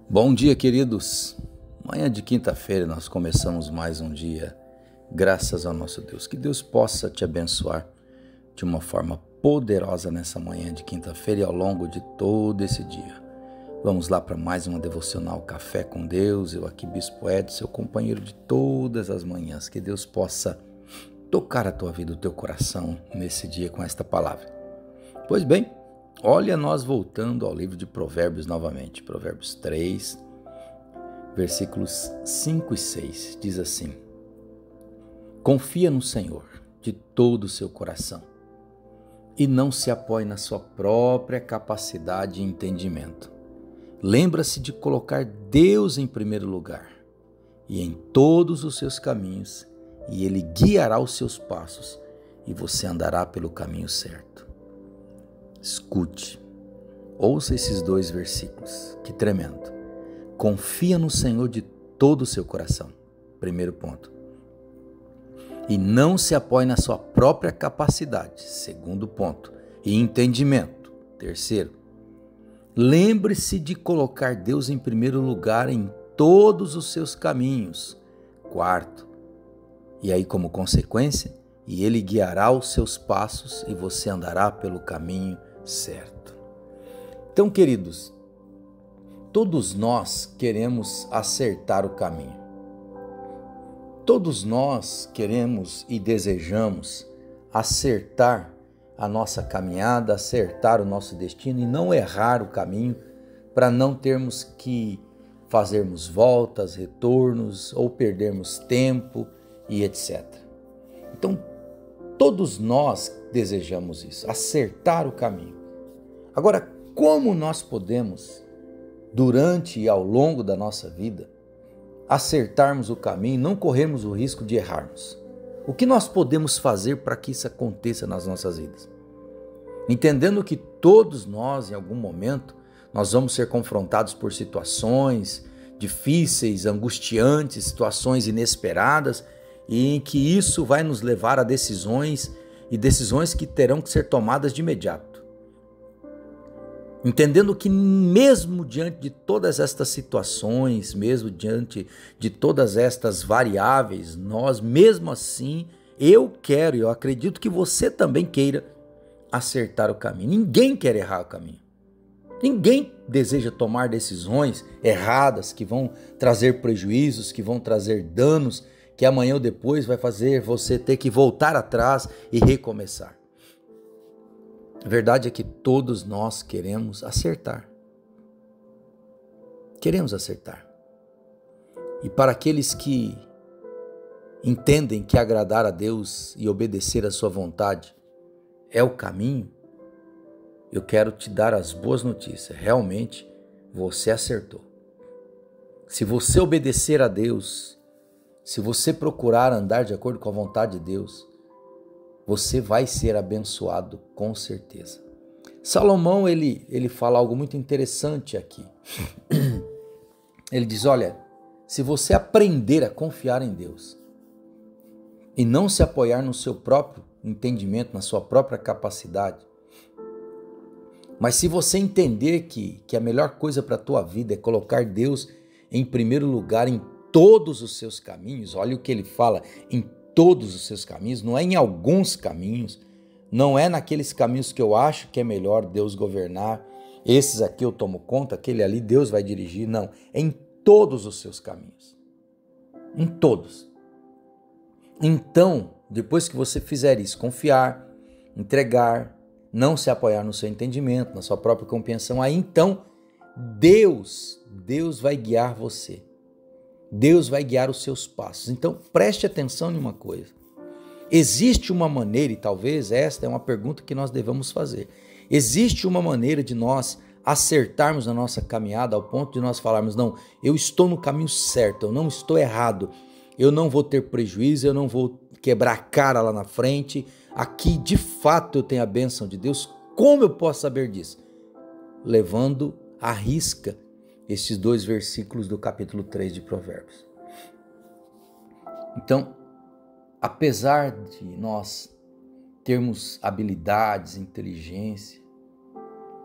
Bom dia, queridos. Manhã de quinta-feira nós começamos mais um dia, graças ao nosso Deus. Que Deus possa te abençoar de uma forma poderosa nessa manhã de quinta-feira e ao longo de todo esse dia. Vamos lá para mais uma devocional Café com Deus. Eu aqui, Bispo Ed, seu companheiro de todas as manhãs. Que Deus possa tocar a tua vida, o teu coração nesse dia com esta palavra. Pois bem, olha, nós voltando ao livro de Provérbios novamente. Provérbios 3, versículos 5 e 6. Diz assim: Confia no Senhor de todo o seu coração e não se apoie na sua própria capacidade e entendimento. Lembra-se de colocar Deus em primeiro lugar e em todos os seus caminhos, e Ele guiará os seus passos e você andará pelo caminho certo. Escute, ouça esses dois versículos, que tremendo. Confia no Senhor de todo o seu coração, primeiro ponto. E não se apoie na sua própria capacidade, segundo ponto. E entendimento, terceiro. Lembre-se de colocar Deus em primeiro lugar em todos os seus caminhos, quarto. E aí, como consequência, e Ele guiará os seus passos e você andará pelo caminho certo. Então, queridos, todos nós queremos acertar o caminho. Todos nós queremos e desejamos acertar a nossa caminhada, acertar o nosso destino e não errar o caminho, para não termos que fazermos voltas, retornos ou perdermos tempo e etc. Então, todos nós desejamos isso, acertar o caminho. Agora, como nós podemos, durante e ao longo da nossa vida, acertarmos o caminho e não corrermos o risco de errarmos? O que nós podemos fazer para que isso aconteça nas nossas vidas? Entendendo que todos nós, em algum momento, nós vamos ser confrontados por situações difíceis, angustiantes, situações inesperadas, e em que isso vai nos levar a decisões que terão que ser tomadas de imediato. Entendendo que mesmo diante de todas estas situações, mesmo diante de todas estas variáveis, nós mesmo assim, eu acredito que você também queira acertar o caminho. Ninguém quer errar o caminho. Ninguém deseja tomar decisões erradas que vão trazer prejuízos, que vão trazer danos, que amanhã ou depois vai fazer você ter que voltar atrás e recomeçar. A verdade é que todos nós queremos acertar. Queremos acertar. E para aqueles que entendem que agradar a Deus e obedecer à sua vontade é o caminho, eu quero te dar as boas notícias. Realmente, você acertou. Se você obedecer a Deus, se você procurar andar de acordo com a vontade de Deus, você vai ser abençoado com certeza. Salomão, ele fala algo muito interessante aqui. Ele diz, olha, se você aprender a confiar em Deus e não se apoiar no seu próprio entendimento, na sua própria capacidade, mas se você entender que a melhor coisa para a tua vida é colocar Deus em primeiro lugar em todos os seus caminhos, olha o que ele fala, em todos os seus caminhos, não é em alguns caminhos, não é naqueles caminhos que eu acho que é melhor Deus governar, esses aqui eu tomo conta, aquele ali Deus vai dirigir, não, é em todos os seus caminhos, em todos. Então, depois que você fizer isso, confiar, entregar, não se apoiar no seu entendimento, na sua própria compreensão, aí então Deus vai guiar você. Deus vai guiar os seus passos. Então, preste atenção em uma coisa. Existe uma maneira, e talvez esta é uma pergunta que nós devamos fazer. Existe uma maneira de nós acertarmos na nossa caminhada ao ponto de nós falarmos, não, eu estou no caminho certo, eu não estou errado, eu não vou ter prejuízo, eu não vou quebrar a cara lá na frente, aqui de fato eu tenho a bênção de Deus. Como eu posso saber disso? Levando à risca estes dois versículos do capítulo 3 de Provérbios. Então, apesar de nós termos habilidades, inteligência,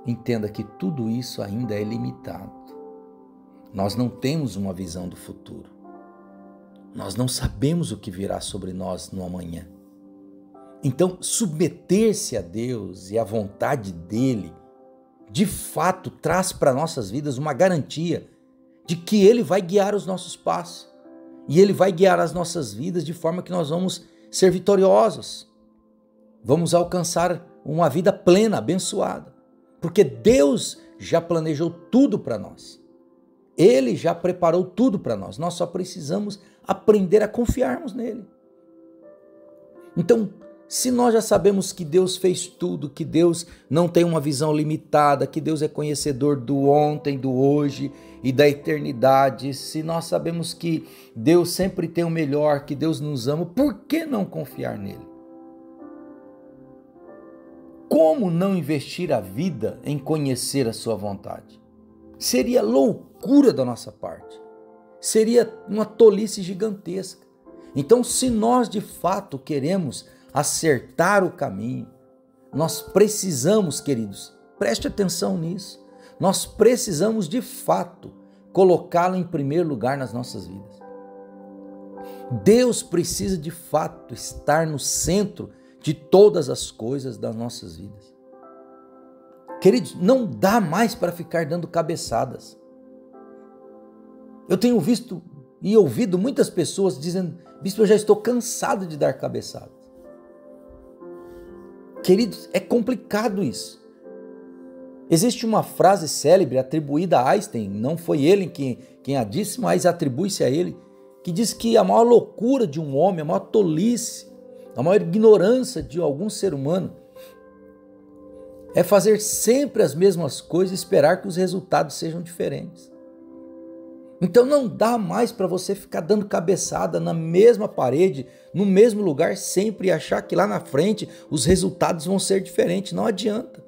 entenda que tudo isso ainda é limitado. Nós não temos uma visão do futuro. Nós não sabemos o que virá sobre nós no amanhã. Então, submeter-se a Deus e à vontade dele, de fato, traz para nossas vidas uma garantia de que ele vai guiar os nossos passos. E ele vai guiar as nossas vidas de forma que nós vamos ser vitoriosos. Vamos alcançar uma vida plena, abençoada. Porque Deus já planejou tudo para nós. Ele já preparou tudo para nós. Nós só precisamos aprender a confiarmos nele. Então, se nós já sabemos que Deus fez tudo, que Deus não tem uma visão limitada, que Deus é conhecedor do ontem, do hoje e da eternidade, se nós sabemos que Deus sempre tem o melhor, que Deus nos ama, por que não confiar nele? Como não investir a vida em conhecer a sua vontade? Seria loucura da nossa parte. Seria uma tolice gigantesca. Então, se nós de fato queremos acertar o caminho, nós precisamos, queridos, preste atenção nisso, nós precisamos de fato colocá-lo em primeiro lugar nas nossas vidas. Deus precisa de fato estar no centro de todas as coisas das nossas vidas. Queridos, não dá mais para ficar dando cabeçadas. Eu tenho visto e ouvido muitas pessoas dizendo: bispo, eu já estou cansado de dar cabeçadas. Queridos, é complicado isso. Existe uma frase célebre atribuída a Einstein, não foi ele quem a disse, mas atribui-se a ele, que diz que a maior loucura de um homem, a maior tolice, a maior ignorância de algum ser humano é fazer sempre as mesmas coisas e esperar que os resultados sejam diferentes. Então não dá mais para você ficar dando cabeçada na mesma parede, no mesmo lugar sempre e achar que lá na frente os resultados vão ser diferentes. Não adianta.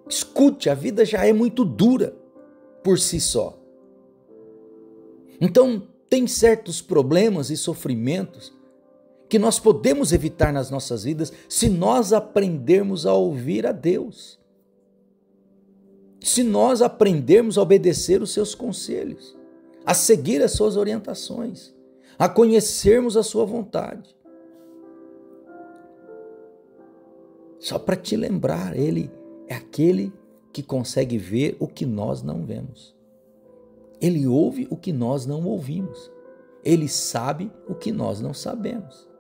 Escute, a vida já é muito dura por si só. Então tem certos problemas e sofrimentos que nós podemos evitar nas nossas vidas se nós aprendermos a ouvir a Deus. Se nós aprendermos a obedecer os seus conselhos, a seguir as suas orientações, a conhecermos a sua vontade. Só para te lembrar, ele é aquele que consegue ver o que nós não vemos. Ele ouve o que nós não ouvimos. Ele sabe o que nós não sabemos.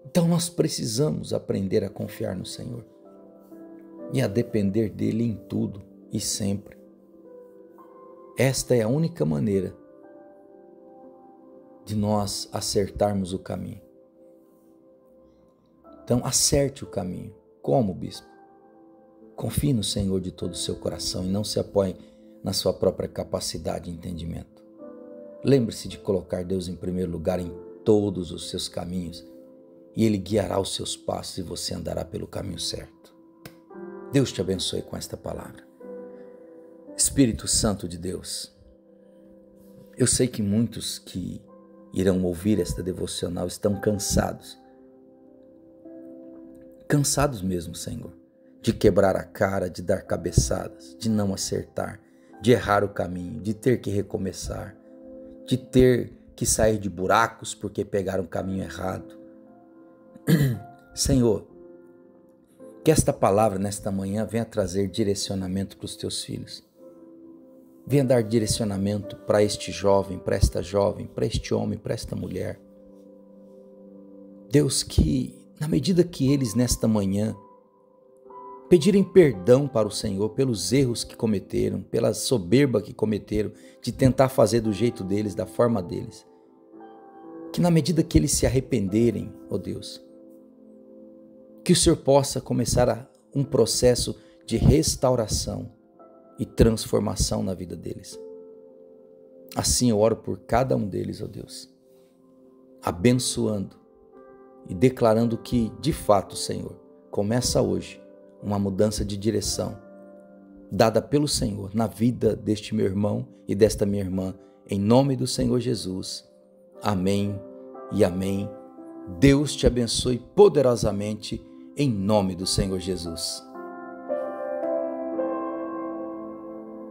Então nós precisamos aprender a confiar no Senhor e a depender dele em tudo e sempre. Esta é a única maneira de nós acertarmos o caminho. Então acerte o caminho. Como, bispo? Confie no Senhor de todo o seu coração e não se apoie na sua própria capacidade e entendimento. Lembre-se de colocar Deus em primeiro lugar em todos os seus caminhos e Ele guiará os seus passos e você andará pelo caminho certo. Deus te abençoe com esta palavra. Espírito Santo de Deus, eu sei que muitos que irão ouvir esta devocional estão cansados mesmo, Senhor, de quebrar a cara, de dar cabeçadas, de não acertar, de errar o caminho, de ter que recomeçar, de ter que sair de buracos porque pegaram o caminho errado. Senhor, que esta palavra nesta manhã venha trazer direcionamento para os teus filhos. Venha dar direcionamento para este jovem, para esta jovem, para este homem, para esta mulher. Deus, que na medida que eles nesta manhã pedirem perdão para o Senhor pelos erros que cometeram, pela soberba que cometeram, de tentar fazer do jeito deles, da forma deles, que na medida que eles se arrependerem, ó Deus, que o Senhor possa começar um processo de restauração e transformação na vida deles. Assim eu oro por cada um deles, ó Deus, abençoando e declarando que, de fato, Senhor, começa hoje uma mudança de direção dada pelo Senhor na vida deste meu irmão e desta minha irmã, em nome do Senhor Jesus. Amém e amém. Deus te abençoe poderosamente em nome do Senhor Jesus.